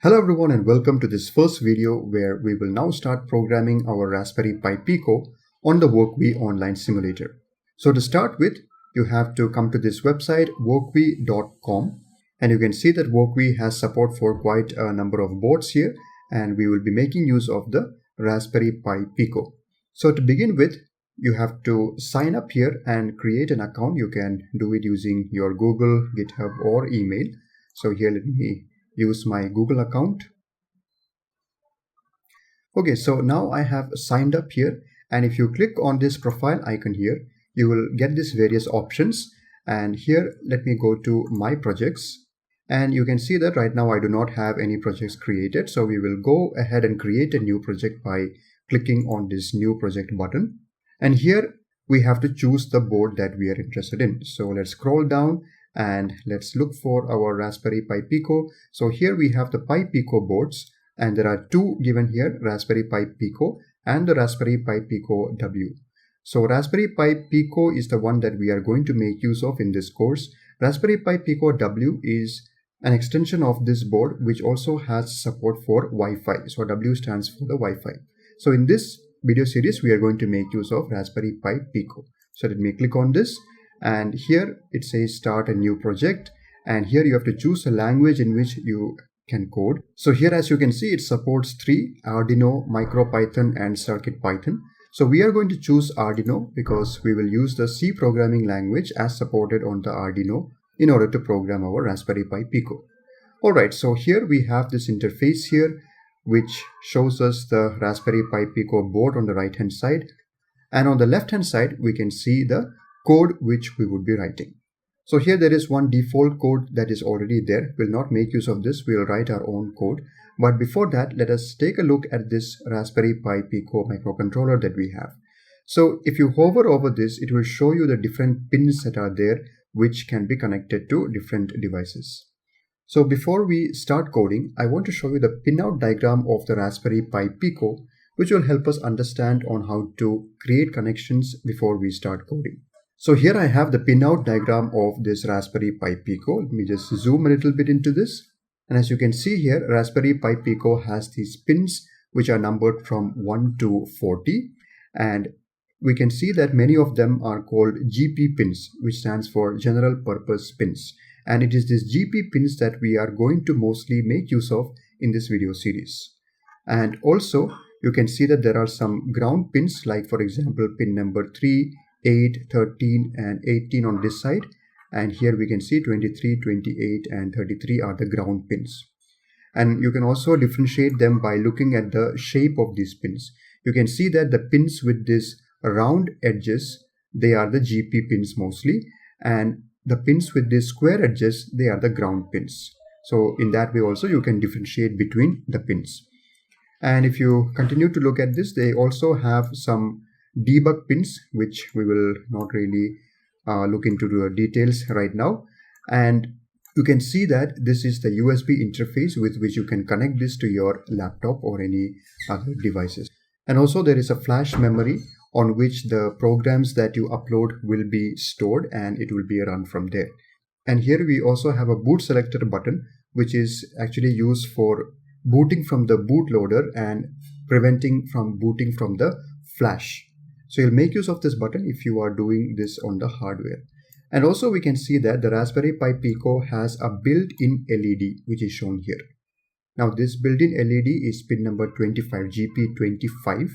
Hello everyone and welcome to this first video where we will now start programming our Raspberry Pi Pico on the Wokwi online simulator. So to start with, you have to come to this website wokwi.com, and you can see that Wokwi has support for quite a number of boards here, and we will be making use of the Raspberry Pi Pico. So to begin with, you have to sign up here and create an account. You can do it using your Google, GitHub or email. So here let me use my Google account. Okay, so now I have signed up here, and if you click on this profile icon here, you will get these various options. And here let me go to my projects, and you can see that right now I do not have any projects created. So we will go ahead and create a new project by clicking on this new project button, and here we have to choose the board that we are interested in. So let's scroll down and let's look for our Raspberry Pi Pico. So here we have the Pi Pico boards, and there are two given here, Raspberry Pi Pico and the Raspberry Pi Pico W. So Raspberry Pi Pico is the one that we are going to make use of in this course. Raspberry Pi Pico W is an extension of this board which also has support for Wi-Fi. So W stands for the Wi-Fi. So in this video series, we are going to make use of Raspberry Pi Pico. So let me click on this. And here it says start a new project, and here you have to choose a language in which you can code. So here, as you can see, it supports 3: Arduino, MicroPython and CircuitPython. So we are going to choose Arduino because we will use the C programming language as supported on the Arduino in order to program our Raspberry Pi Pico. Alright, so here we have this interface here which shows us the Raspberry Pi Pico board on the right hand side, and on the left hand side we can see the code which we would be writing. So here there is one default code that is already there. We'll not make use of this, we'll write our own code. But before that, let us take a look at this Raspberry Pi Pico microcontroller that we have. So if you hover over this, it will show you the different pins that are there which can be connected to different devices. So before we start coding, I want to show you the pinout diagram of the Raspberry Pi Pico, which will help us understand on how to create connections before we start coding. So here I have the pinout diagram of this Raspberry Pi Pico. Let me just zoom a little bit into this. And as you can see here, Raspberry Pi Pico has these pins which are numbered from 1 to 40. And we can see that many of them are called GP pins, which stands for General Purpose Pins. And it is these GP pins that we are going to mostly make use of in this video series. And also, you can see that there are some ground pins, like for example, pin number 3, 8, 13 and 18 on this side, and here we can see 23, 28 and 33 are the ground pins. And you can also differentiate them by looking at the shape of these pins. You can see that the pins with these round edges, they are the GP pins mostly, and the pins with these square edges, they are the ground pins. So in that way also you can differentiate between the pins. And if you continue to look at this, they also have some debug pins, which we will not really look into the details right now. And you can see that this is the USB interface with which you can connect this to your laptop or any other devices. And also there is a flash memory on which the programs that you upload will be stored, and it will be run from there. And here we also have a boot selector button, which is actually used for booting from the bootloader and preventing from booting from the flash. So you'll make use of this button if you are doing this on the hardware. And also we can see that the Raspberry Pi Pico has a built-in LED which is shown here. Now this built-in LED is pin number 25, GP25.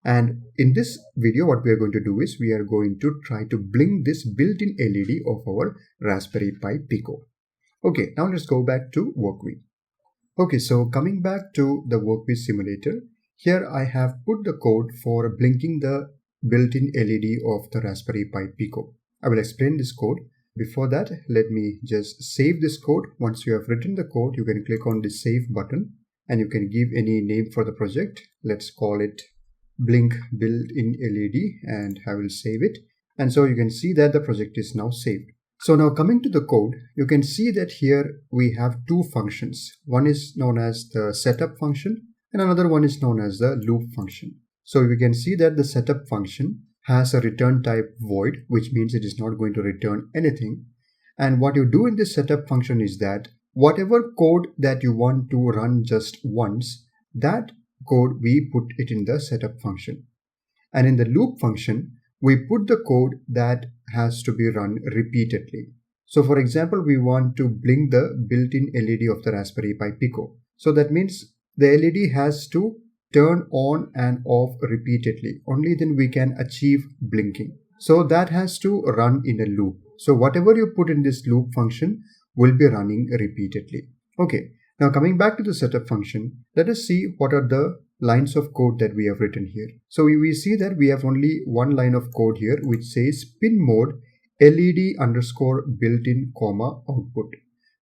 And in this video what we are going to do is we are going to try to blink this built-in LED of our Raspberry Pi Pico. Okay, now let's go back to Wokwi. Okay, so coming back to the Wokwi simulator, here I have put the code for blinking the built-in LED of the Raspberry Pi Pico. I will explain this code. Before that, let me just save this code. Once you have written the code, you can click on the save button and you can give any name for the project. Let's call it blink built-in LED, and I will save it. And so you can see that the project is now saved. So now coming to the code, you can see that here we have two functions. One is known as the setup function and another one is known as the loop function. So we can see that the setup function has a return type void, which means it is not going to return anything. And what you do in this setup function is that whatever code that you want to run just once, that code we put it in the setup function. And in the loop function, we put the code that has to be run repeatedly. So for example, we want to blink the built-in LED of the Raspberry Pi Pico. So that means the LED has to turn on and off repeatedly. Only then we can achieve blinking. So that has to run in a loop. So whatever you put in this loop function will be running repeatedly. Okay, now coming back to the setup function, let us see what are the lines of code that we have written here. So we see that we have only one line of code here which says pin mode LED underscore built-in comma output.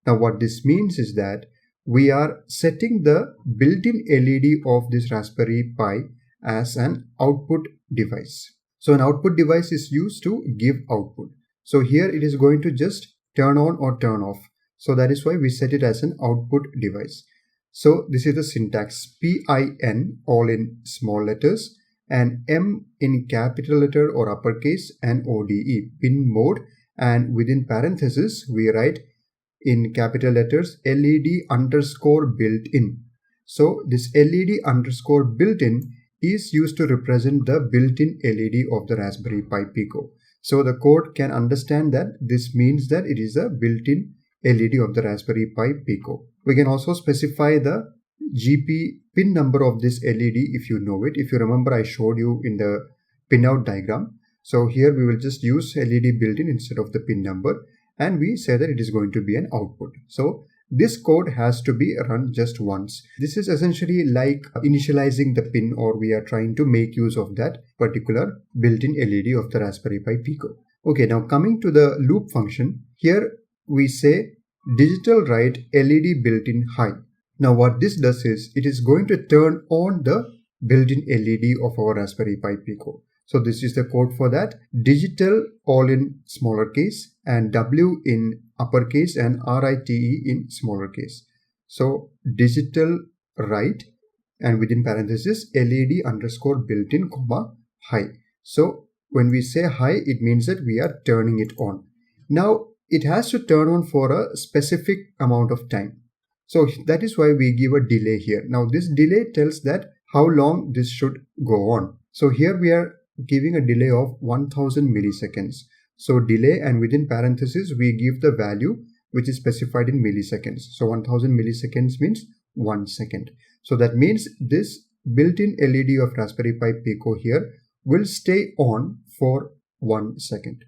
Now what this means is that we are setting the built-in LED of this Raspberry Pi as an output device. So an output device is used to give output. So here it is going to just turn on or turn off. So that is why we set it as an output device. So this is the syntax: PIN all in small letters and M in capital letter or uppercase and ODE, pin mode, and within parentheses we write in capital letters LED underscore built in. So this LED underscore built in is used to represent the built-in LED of the Raspberry Pi Pico. So the code can understand that this means that it is a built-in LED of the Raspberry Pi Pico. We can also specify the GP pin number of this LED if you know it. If you remember, I showed you in the pinout diagram. So here we will just use LED built-in instead of the pin number, and we say that it is going to be an output. So this code has to be run just once. This is essentially like initializing the pin, or we are trying to make use of that particular built-in LED of the Raspberry Pi Pico. Okay, now coming to the loop function, here we say digital write LED built-in high. Now what this does is it is going to turn on the built-in LED of our Raspberry Pi Pico. So this is the code for that: digital all in smaller case and W in uppercase and RITE in smaller case. So digital write and within parenthesis LED underscore built-in comma high. So when we say high, it means that we are turning it on. Now it has to turn on for a specific amount of time. So that is why we give a delay here. Now this delay tells that how long this should go on. So here we are giving a delay of 1000 milliseconds. So delay, and within parentheses we give the value which is specified in milliseconds. So 1000 milliseconds means 1 second. So that means this built-in LED of Raspberry Pi Pico here will stay on for 1 second.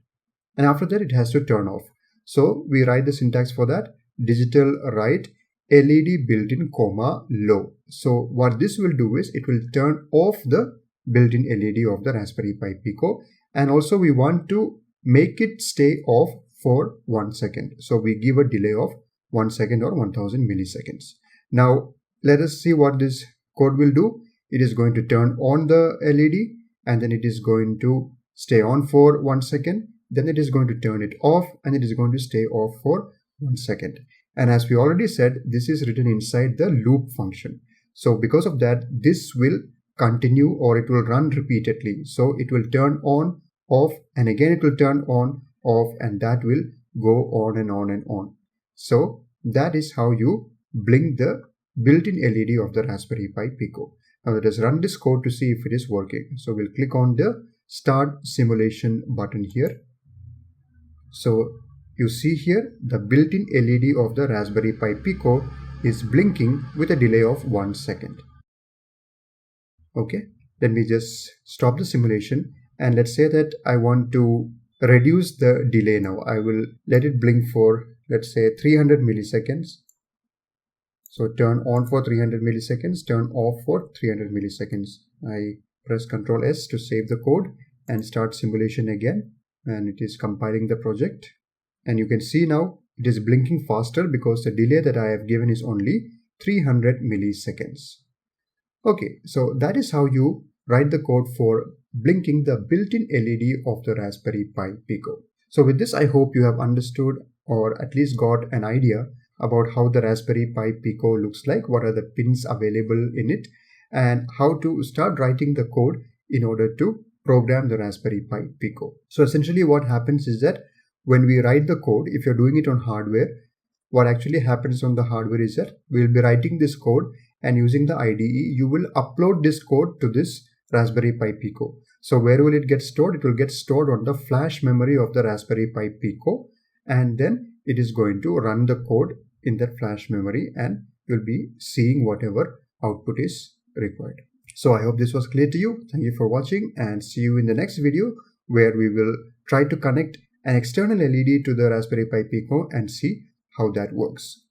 And after that it has to turn off. So we write the syntax for that: digital write LED built-in comma low. So what this will do is it will turn off the built-in LED of the Raspberry Pi Pico, and also we want to make it stay off for 1 second. So we give a delay of 1 second or 1000 milliseconds. Now let us see what this code will do. It is going to turn on the LED, and then it is going to stay on for 1 second. Then it is going to turn it off, and it is going to stay off for 1 second. And as we already said, this is written inside the loop function. So because of that, this will continue, or it will run repeatedly. So it will turn on, off, and again it will turn on, off, and that will go on and on and on. So that is how you blink the built-in LED of the Raspberry Pi Pico. Now let us run this code to see if it is working. So we'll click on the Start Simulation button here. So you see here the built-in LED of the Raspberry Pi Pico is blinking with a delay of 1 second. Okay, let me just stop the simulation, and let's say that I want to reduce the delay now. I will let it blink for, let's say, 300 milliseconds. So turn on for 300 milliseconds, turn off for 300 milliseconds. I press Ctrl S to save the code and start simulation again, and it is compiling the project. And you can see now it is blinking faster because the delay that I have given is only 300 milliseconds. Okay, so that is how you write the code for blinking the built-in LED of the Raspberry Pi Pico. So with this, I hope you have understood, or at least got an idea about how the Raspberry Pi Pico looks like, what are the pins available in it, and how to start writing the code in order to program the Raspberry Pi Pico. So essentially what happens is that when we write the code, if you're doing it on hardware, what actually happens on the hardware is that we'll be writing this code, and using the IDE, you will upload this code to this Raspberry Pi Pico. So where will it get stored? It will get stored on the flash memory of the Raspberry Pi Pico, and then it is going to run the code in that flash memory, and you'll be seeing whatever output is required. So I hope this was clear to you. Thank you for watching, and see you in the next video, where we will try to connect an external LED to the Raspberry Pi Pico and see how that works.